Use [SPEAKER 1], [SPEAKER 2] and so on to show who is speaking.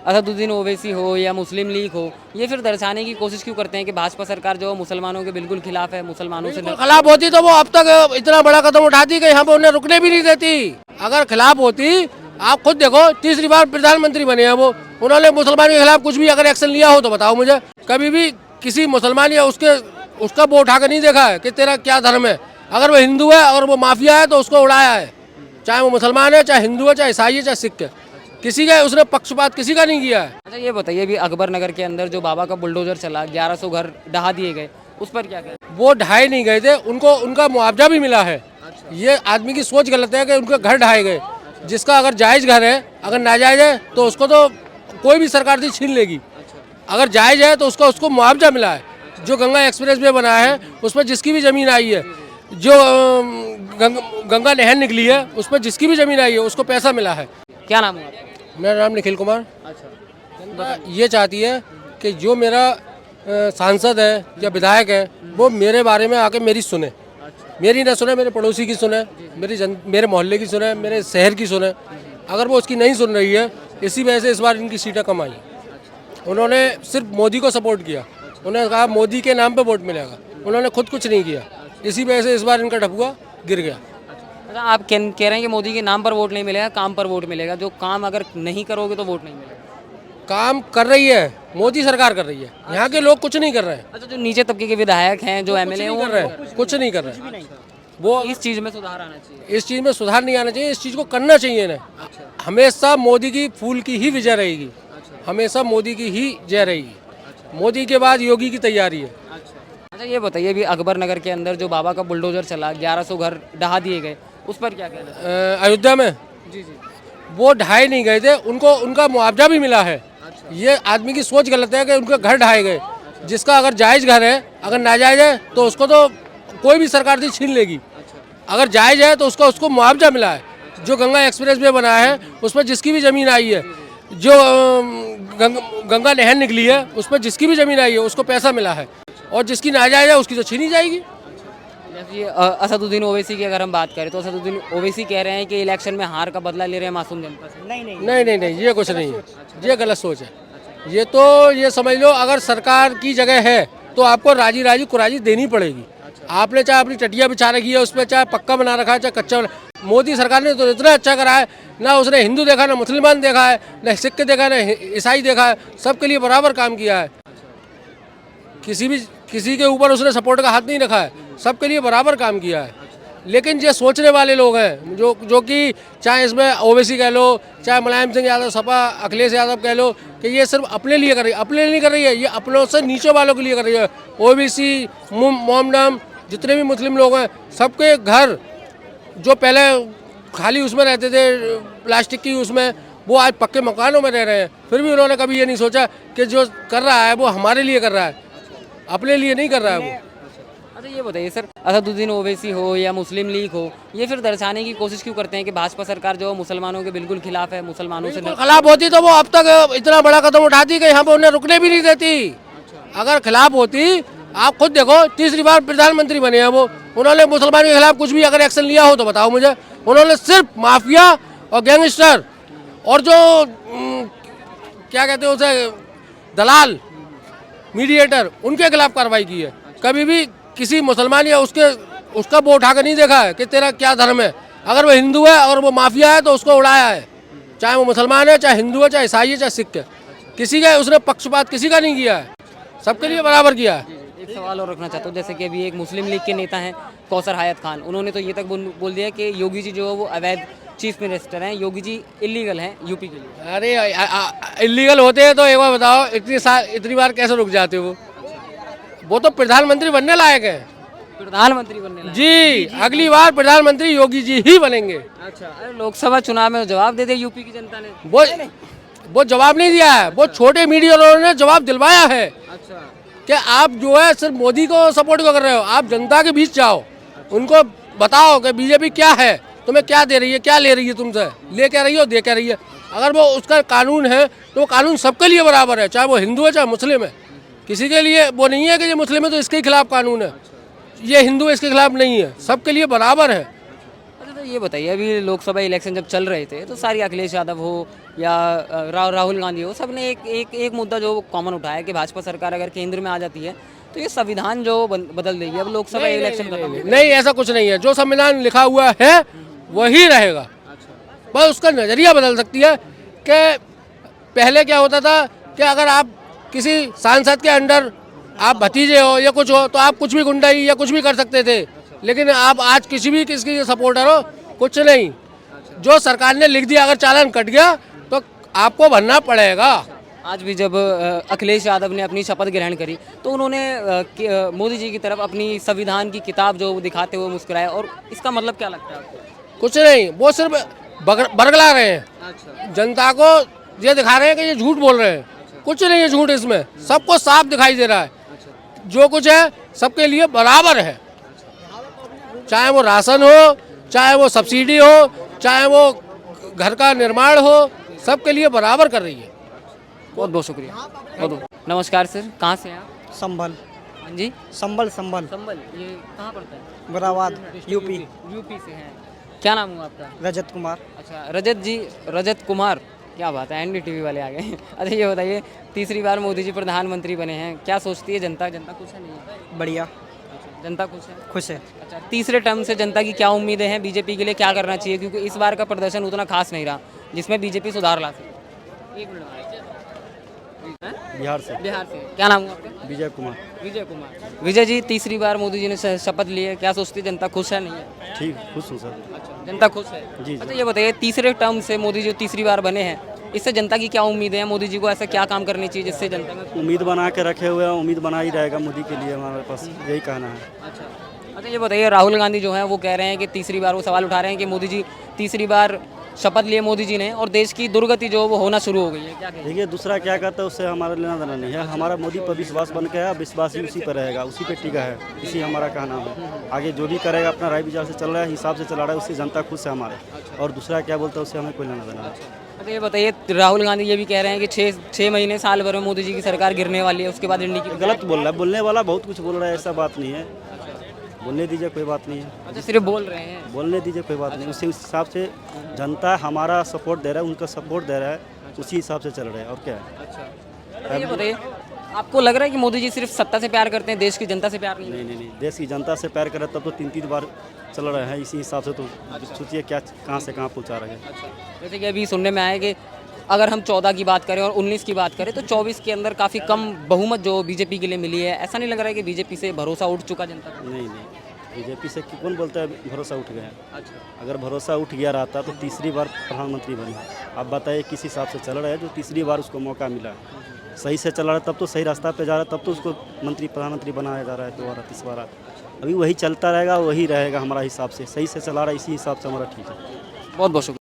[SPEAKER 1] असदुद्दीन ओवैसी हो या मुस्लिम लीग हो, ये फिर दर्शाने की कोशिश क्यों करते हैं कि भाजपा सरकार जो है मुसलमानों के बिल्कुल खिलाफ है, मुसलमानों से
[SPEAKER 2] खिलाफ होती तो वो अब तक इतना बड़ा कदम उठाती कि यहाँ पे उन्हें रुकने भी नहीं देती। अगर खिलाफ होती, आप खुद देखो, तीसरी बार प्रधानमंत्री बने हैं वो, उन्होंने मुसलमान के खिलाफ कुछ भी अगर एक्शन लिया हो तो बताओ मुझे। कभी भी किसी मुसलमान या उसका वो उठा कर नहीं देखा है कि तेरा क्या धर्म है। अगर वो हिंदू है, अगर वो माफिया है तो उसको उड़ाया है, चाहे वो मुसलमान है, चाहे हिंदू है, चाहे ईसाई है, चाहे सिख है। किसी का उसने पक्षपात किसी का नहीं किया है।
[SPEAKER 1] अच्छा ये बताइए, भी अकबर नगर के अंदर जो बाबा का बुलडोजर चला, 1100 घर ढहा दिए गए, उस पर क्या कहना?
[SPEAKER 2] वो ढाए नहीं गए थे, उनको उनका मुआवजा भी मिला है। ये आदमी की सोच गलत है कि उनके घर ढाए गए। जिसका अगर जायज़ घर है, अगर नाजायज़ है तो उसको तो कोई भी सरकार थी छीन लेगी। अगर जायज़ है तो उसको मुआवजा मिला है। जो गंगा एक्सप्रेस वे बना है उस पर जिसकी भी ज़मीन आई है, जो गंगा नहर निकली है उस पर जिसकी भी ज़मीन आई है उसको पैसा मिला है।
[SPEAKER 1] क्या नाम है आपका?
[SPEAKER 2] मेरा नाम निखिल कुमार।
[SPEAKER 1] अच्छा,
[SPEAKER 2] जनता ये चाहती है कि जो मेरा सांसद है या विधायक है वो मेरे बारे में आके मेरी सुने, मेरी ना सुने, मेरे पड़ोसी की सुने, मेरे मोहल्ले की सुने, मेरे शहर की सुने। अगर वो उसकी नहीं सुन रही है, इसी वजह से इस बार इनकी सीटें कम आई। उन्होंने सिर्फ मोदी को सपोर्ट किया, उन्होंने कहा मोदी के नाम पे वोट मिलेगा, उन्होंने खुद कुछ नहीं किया। इसी वजह से इस बार इनका ठपुआ गिर गया।
[SPEAKER 1] अच्छा आप कह रहे हैं कि मोदी के नाम पर वोट नहीं मिलेगा, काम पर वोट मिलेगा। जो काम अगर नहीं करोगे तो वोट नहीं मिलेगा।
[SPEAKER 2] काम कर रही है मोदी सरकार, कर रही है, यहाँ के लोग कुछ नहीं कर रहे हैं।
[SPEAKER 1] अच्छा, जो नीचे तबके के विधायक हैं, जो एमएलए हैं,
[SPEAKER 2] कर रहे हैं, कुछ नहीं कर रहे हैं। वो
[SPEAKER 1] इस चीज़ में सुधार आना चाहिए।
[SPEAKER 2] इस चीज़ में सुधार नहीं आना चाहिए, इस चीज़ को करना चाहिए ना। हमेशा मोदी की फूल की ही विजय रहेगी, हमेशा मोदी की ही जय रहेगी। मोदी के बाद योगी की तैयारी है।
[SPEAKER 1] अच्छा ये बताइए, भी अकबर नगर के अंदर जो बाबा का बुलडोजर चला, 1100 घर ढहा दिए गए, उस पर क्या कहना?
[SPEAKER 2] अयोध्या में
[SPEAKER 1] जी जी।
[SPEAKER 2] वो ढाए नहीं गए थे, उनको उनका मुआवजा भी मिला है। ये आदमी की सोच गलत है कि उनके घर ढाए गए। जिसका अगर जायज़ घर है, अगर नाजायज़ है तो उसको तो कोई भी सरकार थी छीन लेगी। अगर जायज़ है तो उसको मुआवजा मिला है। जो गंगा एक्सप्रेस वे बना है उस पर जिसकी भी ज़मीन आई है, जो गंगा नहर निकली है उस पर जिसकी भी ज़मीन आई है उसको पैसा मिला है, और जिसकी नाजायज़ है उसकी तो छीनी जाएगी।
[SPEAKER 1] जैसे ये असदुद्दीन ओवैसी की अगर हम बात करें तो असदुद्दीन ओवैसी कह रहे हैं कि इलेक्शन में हार का बदला ले रहे हैं मासूम जनता से।
[SPEAKER 2] नहीं, ये कुछ नहीं है, ये गलत सोच है। ये तो ये समझ लो, अगर सरकार की जगह है तो आपको राजी कुराजी देनी पड़ेगी। आपने चाहे अपनी टटिया बिछा रखी है उस पर, चाहे पक्का बना रखा है, चाहे कच्चा बना। मोदी सरकार ने तो इतना अच्छा करा है, ना उसने हिंदू देखा, ना मुसलमान देखा है, ना सिख देखा, ना ईसाई देखा है, सबके लिए बराबर काम किया है। किसी के ऊपर उसने सपोर्ट का हाथ नहीं रखा है, सबके लिए बराबर काम किया है। लेकिन ये सोचने वाले लोग हैं जो कि चाहे इसमें ओवैसी कह लो, चाहे मुलायम सिंह यादव, सपा अखिलेश यादव कह लो, कि ये सिर्फ अपने लिए कर रही है। अपने लिए नहीं कर रही है, ये अपनों से नीचे वालों के लिए कर रही है। ओबीसी, मोमडम, जितने भी मुस्लिम लोग हैं, सबके घर जो पहले खाली उसमें रहते थे प्लास्टिक की, उसमें वो आज पक्के मकानों में रह रहे हैं। फिर भी उन्होंने कभी ये नहीं सोचा कि जो कर रहा है वो हमारे लिए कर रहा है, अपने लिए नहीं कर रहा है वो।
[SPEAKER 1] अच्छा ये बताइए सर, असदुद्दीन ओवैसी हो या मुस्लिम लीग हो, ये फिर दर्शाने की कोशिश क्यों करते हैं कि भाजपा सरकार जो है मुसलमानों के बिल्कुल खिलाफ है, मुसलमानों से
[SPEAKER 2] खिलाफ होती तो वो अब तक इतना बड़ा कदम उठाती कि यहाँ पे उन्हें रुकने भी नहीं देती। अगर खिलाफ होती, आप खुद देखो, तीसरी बार प्रधानमंत्री बने हैं वो, उन्होंने मुसलमान के खिलाफ कुछ भी अगर एक्शन लिया हो तो बताओ मुझे। उन्होंने सिर्फ माफिया और गैंगस्टर और जो क्या कहते हैं उसे, दलाल, मीडिएटर, उनके खिलाफ कार्रवाई की है। कभी भी किसी मुसलमान या उसका वो उठा कर नहीं देखा है कि तेरा क्या धर्म है। अगर वो हिंदू है, अगर वो माफिया है तो उसको उड़ाया है, चाहे वो मुसलमान है, चाहे हिंदू है, चाहे ईसाई है, चाहे सिख है। किसी का उसने पक्षपात किसी का नहीं किया है, सबके लिए बराबर किया है।
[SPEAKER 1] एक सवाल और रखना चाहता हूँ, जैसे कि अभी एक मुस्लिम लीग के नेता हैं कौसर हयात खान, उन्होंने तो ये तक बोल दिया कि योगी जी जो है वो अवैध चीफ मिनिस्टर हैं, योगी जी इलीगल हैं यूपी के लिए।
[SPEAKER 2] अरे इलीगल होते हैं तो एक बार बताओ, इतनी बार कैसे रुक जाते हो? वो तो प्रधानमंत्री बनने लायक है।
[SPEAKER 1] प्रधानमंत्री बनने लायक?
[SPEAKER 2] जी, अगली बार प्रधानमंत्री योगी जी ही बनेंगे।
[SPEAKER 1] अच्छा, अरे लोकसभा चुनाव में जवाब दे दे यूपी की जनता ने।
[SPEAKER 2] वो जवाब नहीं दिया है, वो छोटे मीडिया वालों ने जवाब दिलवाया है।
[SPEAKER 1] अच्छा,
[SPEAKER 2] कि आप जो है सिर्फ मोदी को सपोर्ट क्यों कर रहे हो? आप जनता के बीच जाओ, उनको बताओ कि बीजेपी क्या है, तुम्हें क्या दे रही है, क्या ले रही है, तुमसे ले क्या रही है, दे क्या रही है। अगर वो उसका कानून है तो वो कानून सबके लिए बराबर है, चाहे वो हिंदू है, चाहे मुस्लिम है। किसी के लिए वो नहीं है कि ये मुस्लिम है तो इसके खिलाफ कानून है, ये हिंदू है इसके खिलाफ नहीं है, सबके लिए बराबर है।
[SPEAKER 1] अच्छा ये बताइए, अभी लोकसभा इलेक्शन जब चल रहे थे तो सारी अखिलेश यादव हो या राहुल गांधी हो, सब ने एक मुद्दा जो कॉमन उठाया कि भाजपा सरकार अगर केंद्र में आ जाती है तो ये संविधान जो बदल देगी। अब लोकसभा इलेक्शन खत्म हो गए।
[SPEAKER 2] नहीं, ऐसा कुछ नहीं है। जो संविधान लिखा हुआ है वही रहेगा। बस उसका नज़रिया बदल सकती है कि पहले क्या होता था कि अगर आप किसी सांसद के अंडर आप भतीजे हो या कुछ हो तो आप कुछ भी गुंडाई या कुछ भी कर सकते थे, लेकिन आप आज किसकी सपोर्टर हो, कुछ नहीं। जो सरकार ने लिख दिया, अगर चालान कट गया तो आपको भरना पड़ेगा।
[SPEAKER 1] आज भी जब अखिलेश यादव ने अपनी शपथ ग्रहण करी तो उन्होंने मोदी जी की तरफ अपनी संविधान की किताब जो दिखाते हुए मुस्कुराया, और इसका मतलब क्या लगता है आपको?
[SPEAKER 2] कुछ नहीं, वो सिर्फ बरगला रहे हैं।
[SPEAKER 1] अच्छा,
[SPEAKER 2] जनता को ये दिखा रहे हैं कि ये झूठ बोल रहे हैं। कुछ नहीं है झूठ इसमें, सबको साफ दिखाई दे रहा है। जो कुछ है सबके लिए बराबर है, चाहे वो राशन हो, चाहे वो सब्सिडी हो, चाहे वो घर का निर्माण हो, सबके लिए बराबर कर रही है।
[SPEAKER 1] बहुत बहुत शुक्रिया। बहुत नमस्कार सर, कहाँ से हैं आप?
[SPEAKER 3] संभल।
[SPEAKER 1] हाँ जी,
[SPEAKER 3] संभल संभल
[SPEAKER 1] संभल। ये कहाँ पड़ता है?
[SPEAKER 3] बराबाद यूपी।
[SPEAKER 1] यूपी से हैं। क्या नाम हुआ आपका?
[SPEAKER 3] रजत कुमार।
[SPEAKER 1] अच्छा, रजत जी, रजत कुमार, क्या बात है, एनडीटीवी वाले आ गए। अच्छा ये बताइए, तीसरी बार मोदी जी प्रधानमंत्री बने हैं, क्या सोचती है जनता? जनता खुश है, नहीं है?
[SPEAKER 3] बढ़िया।
[SPEAKER 1] अच्छा, जनता खुश है।
[SPEAKER 3] खुश है।
[SPEAKER 1] अच्छा, तीसरे टर्म से जनता की क्या उम्मीदें हैं? बीजेपी के लिए क्या करना चाहिए, क्योंकि इस बार का प्रदर्शन उतना खास नहीं रहा जिसमें बीजेपी सुधार ला सके। एक मिनट,
[SPEAKER 3] बिहार से।
[SPEAKER 1] बिहार से। क्या नाम हुआ आपका?
[SPEAKER 3] विजय कुमार।
[SPEAKER 1] विजय कुमार। विजय जी, तीसरी बार मोदी जी ने शपथ ली है, क्या सोचती है जनता? खुश है, नहीं है?
[SPEAKER 3] ठीक, खुश हूँ सर।
[SPEAKER 1] अच्छा, जनता खुश है
[SPEAKER 3] जी।
[SPEAKER 1] अच्छा ये बताइए, तीसरे टर्म से मोदी जी तीसरी बार बने हैं, इससे जनता की क्या उम्मीदें हैं? मोदी जी को ऐसा क्या काम करनी चाहिए जिससे जनता में
[SPEAKER 3] उम्मीद बना के रखे हुए हैं, उम्मीद बना ही रहेगा मोदी के लिए, हमारे पास यही कहना है।
[SPEAKER 1] अच्छा ये बताइए, राहुल गांधी जो हैं वो कह रहे हैं कि तीसरी बार, वो सवाल उठा रहे हैं कि मोदी जी तीसरी बार शपथ लिए मोदी जी ने और देश की दुर्गति जो वो होना शुरू हो गई है, क्या कहेंगे?
[SPEAKER 3] देखिए, दूसरा क्या करता है उससे हमारा लेना देना नहीं है। हमारा मोदी पर विश्वास बन के है, विश्वास ही उसी पर रहेगा, उसी पे टिका है, इसी हमारा कहना है। आगे जो भी करेगा अपना राय विचार से चल रहा है, हिसाब से चला रहा है, उससे जनता खुश है हमारे। और दूसरा क्या बोलता है उससे हमें कोई लेना देना नहीं।
[SPEAKER 1] अच्छा ये बताइए, राहुल गांधी ये भी कह रहे हैं कि छः महीने साल भर में मोदी जी की सरकार गिरने वाली है, उसके बाद इंडी की।
[SPEAKER 3] गलत बोल रहा है, बोलने वाला बहुत कुछ बोल रहा है, ऐसा बात नहीं है। बोलने दीजिए, कोई बात नहीं है।
[SPEAKER 1] अच्छा, सिर्फ बोल रहे हैं।
[SPEAKER 3] बोलने दीजिए, कोई बात नहीं। उसी हिसाब से जनता हमारा सपोर्ट दे रहा है, उनका सपोर्ट दे रहा है, उसी हिसाब से चल रहे हैं। और क्या है?
[SPEAKER 1] अच्छा ये बताइए, आपको लग रहा है कि मोदी जी सिर्फ सत्ता से प्यार करते हैं, देश की जनता से प्यार नहीं?
[SPEAKER 3] नहीं, देश की जनता से प्यार करे तब तो 3-3 बार चल रहे हैं, इसी हिसाब से। तो सोचिए क्या कहाँ से कहाँ पहुँचा रहे हैं।
[SPEAKER 1] अच्छा, जैसे कि अभी सुनने में आया कि अगर हम 14 की बात करें और 19 की बात करें तो 24 के अंदर काफ़ी कम बहुमत जो बीजेपी के लिए मिली है, ऐसा नहीं लग रहा है कि बीजेपी से भरोसा उठ चुका जनता का?
[SPEAKER 3] नहीं, बीजेपी से कौन बोलता है भरोसा उठ गया है?
[SPEAKER 1] अच्छा,
[SPEAKER 3] अगर भरोसा उठ गया रहता तो तीसरी बार प्रधानमंत्री बने। आप बताइए किस हिसाब से चल रहा है, जो तीसरी बार उसको मौका मिला है, सही से चला रहा है, तब तो सही रास्ता पे जा रहा है, तब तो उसको प्रधानमंत्री बनाया जा रहा है दोबारा, तीसरा। अभी वही चलता रहेगा, वही रहेगा हमारा हिसाब से, सही से चला रहा है, इसी हिसाब से हमारा ठीक है।
[SPEAKER 1] बहुत बहुत शुक्रिया।